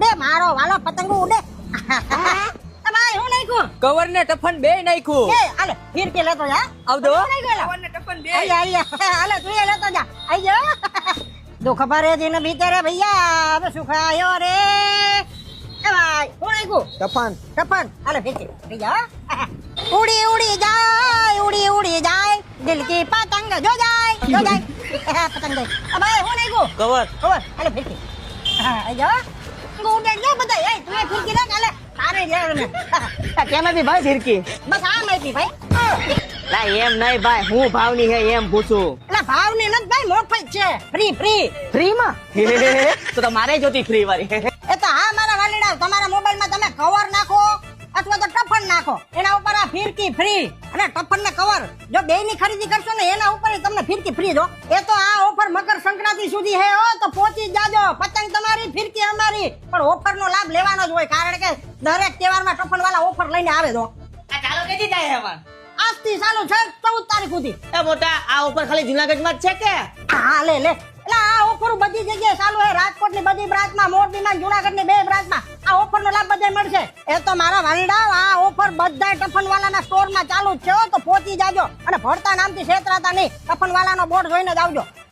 ઉડે મારો વાલો પતંગો ઉડે ભાઈ હું નાખ્યું કવર ને ટફન બે નાખ્યું એ હાલે ફિરકી લેતો જા આવજો હાલે તું એ લેતો જા આઈ જા દુઃખ ભરે દિન ભીતરે ભૈયા હવે સુખ આયો રે એ ભાઈ હું નાખ્યું ટફન હાલે ફિરકી લઈ જા ઉડી ઉડી જાય દિલ કી પતંગ જો જાય પતંગ જાય ભાઈ હું નાખ્યું કવર હાલે ફિરકી આઈ જા ઉડે લે બધા એ તું ફિરકી લે હાલે તારે લે કેમ હતી ભાઈ ફિરકી બસ આ માહિતી ભાઈ ના એમ નહીં ભાઈ હું ભાવની હે એમ પૂછું એટલે ભાવની નથી ભાઈ મફત છે ફ્રી ફ્રી માં તો તમારે જોતી ફ્રી વાળી એ તો હા મારા વાલીડા તમારા મોબાઈલમાં તમે કવર નાખો અથવા તો ટફન નાખો એના ઉપર આ ફિરકી ફ્રી અને ટફન ને કવર જો બે ની ખરીદી કરશો ને એના ઉપર તમને ફિરકી ફ્રી દો એ તો આ ઓફર મકર સંક્રાંતિ સુધી હે હો તો પહોંચી જાજો પતંગ તમારી ફિરકી અમારી પણ ઓફર નો લાભ લેવાનો જ હોય કારણ કે દરેક તહેવારમાં ટફન વાળા ઓફર લઈને આવે તો આ ચાલો કેદી જાય હે આજથી ચાલુ છે 14 તારીખ સુધી એ મોટા આ ઓફર ખાલી જુનાગઢમાં જ છે કે હા લે એટલે આ ઓફર બધી જગ્યાએ ચાલુ છે રાજકોટ ની બધી બ્રાન્ચમાં મોરબીમાં જુનાગઢ ની 2 બ્રાન્ચમાં આ ઓફર નો લાભ બધા મળશે એ તો મારા વાલીડા આ ઓફર બધા ટફન વાળાના સ્ટોરમાં ચાલુ જ છે તો પહોંચી જાજો અને ભરતા નામથી છેતરાતા નહીં ટફન વાળાનો બોર્ડ જોઈને જ આવજો